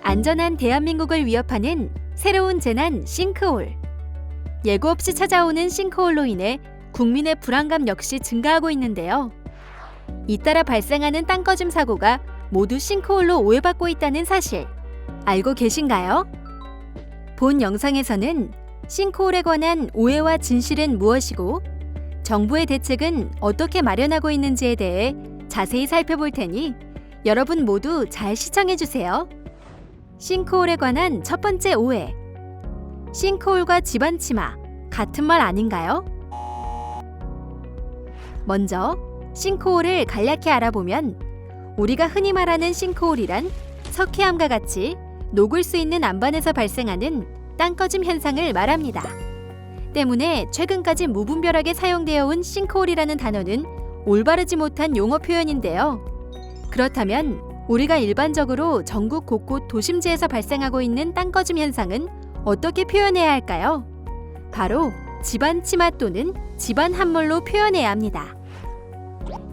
안전한 대한민국을 위협하는 새로운 재난 싱크홀. 예고 없이 찾아오는 싱크홀로 인해 국민의 불안감 역시 증가하고 있는데요. 잇따라 발생하는 땅꺼짐 사고가 모두 싱크홀로 오해받고 있다는 사실 알고 계신가요? 본 영상에서는 싱크홀에 관한 오해와 진실은 무엇이고 정부의 대책은 어떻게 마련하고 있는지에 대해 자세히 살펴볼 테니 여러분 모두 잘 시청해주세요. 싱크홀에 관한 첫 번째 오해. 싱크홀과 집안 치마 같은 말 아닌가요? 먼저 싱크홀을 간략히 알아보면 우리가 흔히 말하는 싱크홀이란 석회암과 같이 녹을 수 있는 안반에서 발생하는 땅꺼짐 현상을 말합니다. 때문에 최근까지 무분별하게 사용되어 온 싱크홀이라는 단어는 올바르지 못한 용어 표현인데요. 그렇다면 우리가 일반적으로 전국 곳곳 도심지에서 발생하고 있는 땅꺼짐 현상은 어떻게 표현해야 할까요? 바로 집안 치마 또는 집안 함몰로 표현해야 합니다.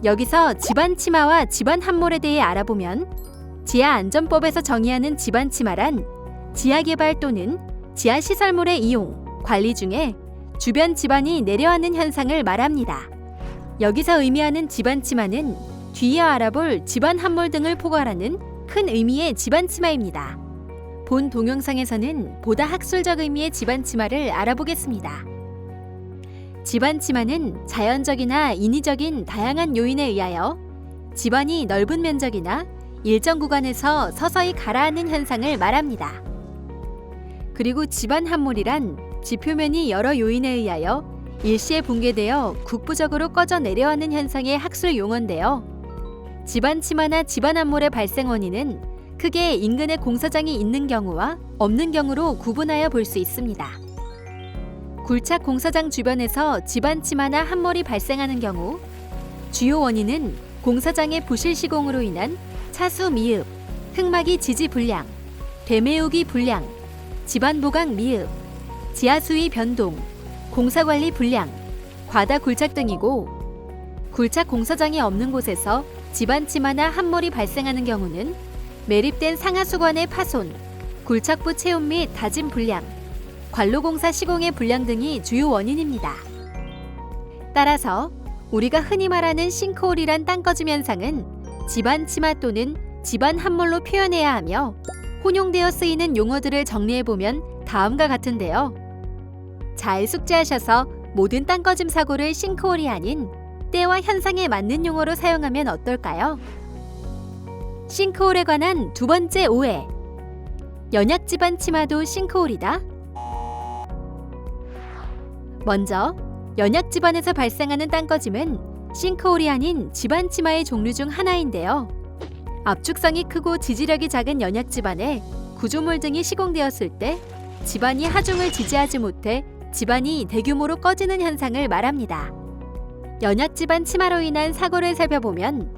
여기서 집안 치마와 집안 함몰에 대해 알아보면 지하안전법에서 정의하는 집안 치마란 지하개발 또는 지하시설물의 이용, 관리 중에 주변 집안이 내려앉는 현상을 말합니다. 여기서 의미하는 집안 치마는 뒤이어 알아볼 집안 함몰 등을 포괄하는 큰 의미의 집안 치마입니다. 본 동영상에서는 보다 학술적 의미의 집안 치마를 알아보겠습니다. 집안 치마는 자연적이나 인위적인 다양한 요인에 의하여 집안이 넓은 면적이나 일정 구간에서 서서히 가라앉는 현상을 말합니다. 그리고 집안 함몰이란 지표면이 여러 요인에 의하여 일시에 붕괴되어 국부적으로 꺼져 내려앉는 현상의 학술 용어인데요. 집안 치마나 집안 함몰의 발생 원인은 크게 인근에 공사장이 있는 경우와 없는 경우로 구분하여 볼 수 있습니다. 굴착 공사장 주변에서 집안 치마나 함몰이 발생하는 경우 주요 원인은 공사장의 부실 시공으로 인한 차수 미흡, 흙막이 지지 불량, 되메우기 불량, 집안 보강 미흡, 지하 수위 변동, 공사 관리 불량, 과다 굴착 등이고 굴착 공사장이 없는 곳에서 집안 치마나 함몰이 발생하는 경우는 매립된 상하수관의 파손, 굴착부 체온 및 다짐 불량, 관로공사 시공의 불량 등이 주요 원인입니다. 따라서 우리가 흔히 말하는 싱크홀이란 땅꺼짐 현상은 집안 치마 또는 집안 함몰로 표현해야 하며 혼용되어 쓰이는 용어들을 정리해보면 다음과 같은데요. 잘 숙지하셔서 모든 땅꺼짐 사고를 싱크홀이 아닌 때와 현상에 맞는 용어로 사용하면 어떨까요? 싱크홀에 관한 두 번째 오해. 연약 집안 치마도 싱크홀이다. 먼저 연약 집안에서 발생하는 땅꺼짐은 싱크홀이 아닌 집안 치마의 종류 중 하나인데요. 압축성이 크고 지지력이 작은 연약 집안에 구조물 등이 시공되었을 때 집안이 하중을 지지하지 못해 집안이 대규모로 꺼지는 현상을 말합니다. 연약 집안 치마로 인한 사고를 살펴보면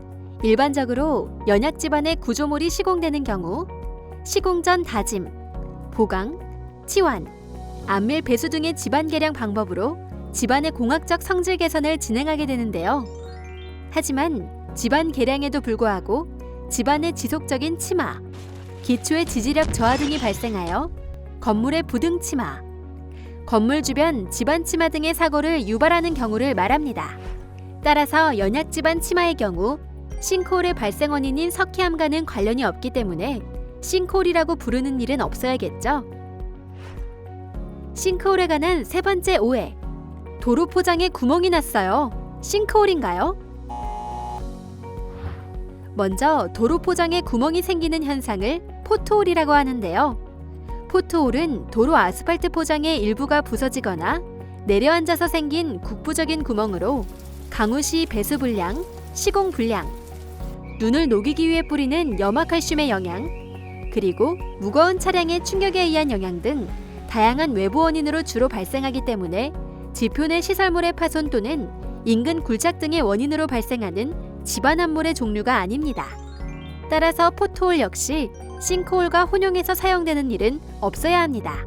일반적으로 연약 집안의 구조물이 시공되는 경우 시공 전 다짐, 보강, 치환, 안밀 배수 등의 집안 개량 방법으로 집안의 공학적 성질 개선을 진행하게 되는데요. 하지만 집안 개량에도 불구하고 집안의 지속적인 치마, 기초의 지지력 저하 등이 발생하여 건물의 부등 치마, 건물 주변 집안 치마 등의 사고를 유발하는 경우를 말합니다. 따라서 연약 집안 치마의 경우 싱크홀의 발생 원인인 석회암과는 관련이 없기 때문에 싱크홀이라고 부르는 일은 없어야겠죠. 싱크홀에 관한 세 번째 오해. 도로 포장에 구멍이 났어요. 싱크홀인가요? 먼저 도로 포장에 구멍이 생기는 현상을 포트홀이라고 하는데요. 포트홀은 도로 아스팔트 포장의 일부가 부서지거나 내려앉아서 생긴 국부적인 구멍으로 강우 시 배수 불량, 시공 불량, 눈을 녹이기 위해 뿌리는 염화칼슘의 영향, 그리고 무거운 차량의 충격에 의한 영향 등 다양한 외부 원인으로 주로 발생하기 때문에 지표 내 시설물의 파손 또는 인근 굴착 등의 원인으로 발생하는 집안 함몰의 종류가 아닙니다. 따라서 포트홀 역시 싱크홀과 혼용해서 사용되는 일은 없어야 합니다.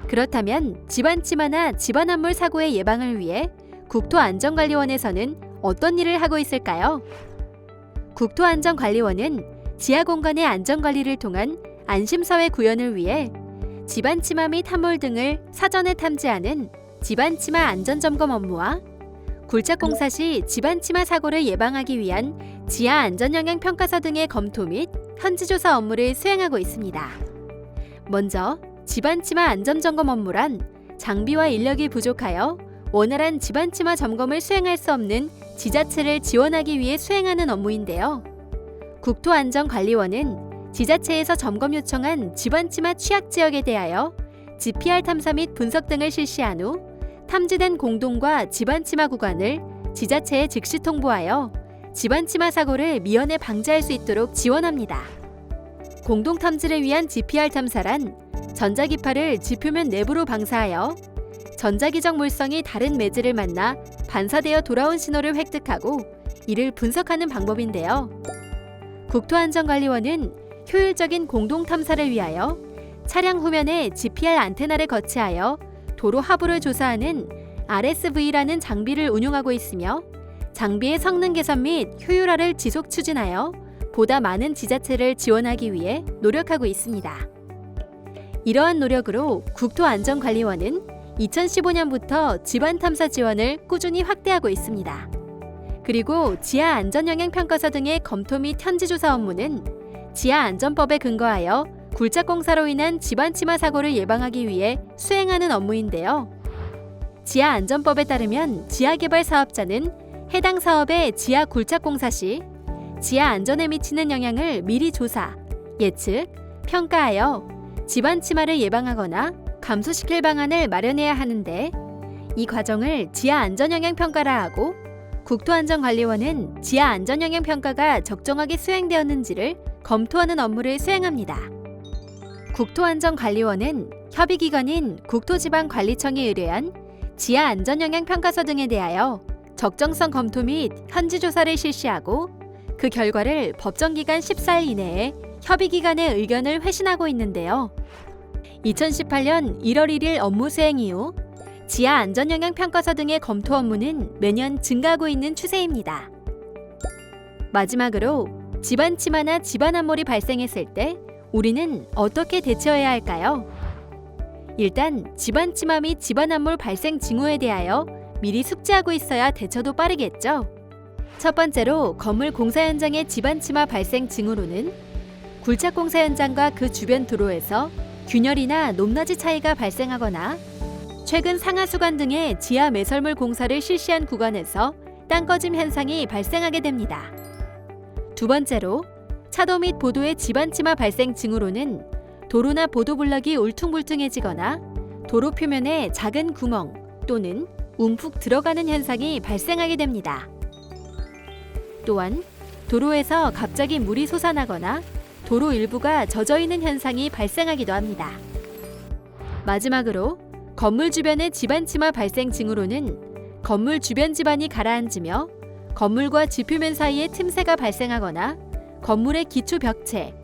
그렇다면 집안 치마나 집안 함몰 사고의 예방을 위해 국토안전관리원에서는 어떤 일을 하고 있을까요? 국토안전관리원은 지하 공간의 안전관리를 통한 안심서의 구현을 위해 집안치마 및 함몰 등을 사전에 탐지하는 집안치마 안전점검 업무와 굴착공사 시 집안치마 사고를 예방하기 위한 지하 안전영향평가서 등의 검토 및 현지조사 업무를 수행하고 있습니다. 먼저 집안치마 안전점검 업무란 장비와 인력이 부족하여 원활한 집안치마 점검을 수행할 수 없는 지자체를 지원하기 위해 수행하는 업무인데요. 국토안전관리원은 지자체에서 점검 요청한 집안치마 취약 지역에 대하여 GPR 탐사 및 분석 등을 실시한 후 탐지된 공동과 집안치마 구간을 지자체에 즉시 통보하여 집안치마 사고를 미연에 방지할 수 있도록 지원합니다. 공동 탐지를 위한 GPR 탐사란 전자기파를 지표면 내부로 방사하여 전자기적 물성이 다른 매질을 만나 반사되어 돌아온 신호를 획득하고 이를 분석하는 방법인데요. 국토안전관리원은 효율적인 공동 탐사를 위하여 차량 후면에 GPR 안테나를 거치하여 도로 하부를 조사하는 RSV라는 장비를 운용하고 있으며 장비의 성능 개선 및 효율화를 지속 추진하여 보다 많은 지자체를 지원하기 위해 노력하고 있습니다. 이러한 노력으로 국토안전관리원은 2015년부터 집안탐사 지원을 꾸준히 확대하고 있습니다. 그리고 지하 안전영향평가서 등의 검토 및 현지조사 업무는 지하안전법에 근거하여 굴착공사로 인한 집안치마 사고를 예방하기 위해 수행하는 업무인데요. 지하안전법에 따르면 지하개발 사업자는 해당 사업의 지하 굴착공사 시 지하 안전에 미치는 영향을 미리 조사, 예측, 평가하여 집안치마를 예방하거나 감소시킬 방안을 마련해야 하는데 이 과정을 지하 안전영향평가라 하고 국토안전관리원은 지하 안전영향평가가 적정하게 수행되었는지를 검토하는 업무를 수행합니다. 국토안전관리원은 협의기관인 국토지방관리청에 의뢰한 지하 안전영향평가서 등에 대하여 적정성 검토 및 현지조사를 실시하고 그 결과를 법정기간 14일 이내에 협의기관의 의견을 회신하고 있는데요. 2018년 1월 1일 업무 수행 이후 지하 안전영향평가서 등의 검토 업무는 매년 증가하고 있는 추세입니다. 마지막으로 집안치마나 집안암몰이 발생했을 때 우리는 어떻게 대처해야 할까요? 일단 집안치마 및 집안암몰 발생 징후에 대하여 미리 숙지하고 있어야 대처도 빠르겠죠. 첫 번째로 건물 공사 현장의 집안치마 발생 징후로는 굴착 공사 현장과 그 주변 도로에서 균열이나 높낮이 차이가 발생하거나 최근 상하수관 등의 지하 매설물 공사를 실시한 구간에서 땅 꺼짐 현상이 발생하게 됩니다. 두 번째로 차도 및 보도의 집안치마 발생 징후로는 도로나 보도 블럭이 울퉁불퉁해지거나 도로 표면에 작은 구멍 또는 움푹 들어가는 현상이 발생하게 됩니다. 또한 도로에서 갑자기 물이 솟아나거나 도로 일부가 젖어 있는 현상이 발생하기도 합니다. 마지막으로 건물 주변의 집안치마 발생 징후로는 건물 주변 집안이 가라앉으며 건물과 지표면 사이에 틈새가 발생하거나 건물의 기초 벽체,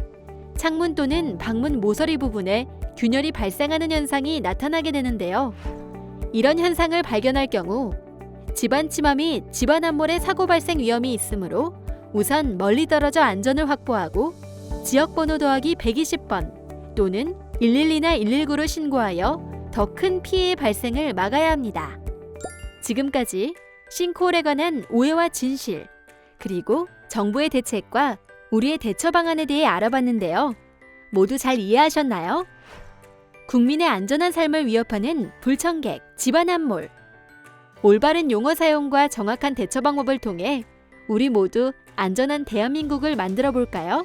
창문 또는 방문 모서리 부분에 균열이 발생하는 현상이 나타나게 되는데요. 이런 현상을 발견할 경우 집안치마 및 집안암몰의 사고 발생 위험이 있으므로 우선 멀리 떨어져 안전을 확보하고 지역번호 더하기 120번 또는 112나 119로 신고하여 더 큰 피해의 발생을 막아야 합니다. 지금까지 싱크홀에 관한 오해와 진실, 그리고 정부의 대책과 우리의 대처 방안에 대해 알아봤는데요. 모두 잘 이해하셨나요? 국민의 안전한 삶을 위협하는 불청객, 집안암몰. 올바른 용어 사용과 정확한 대처 방법을 통해 우리 모두 안전한 대한민국을 만들어 볼까요?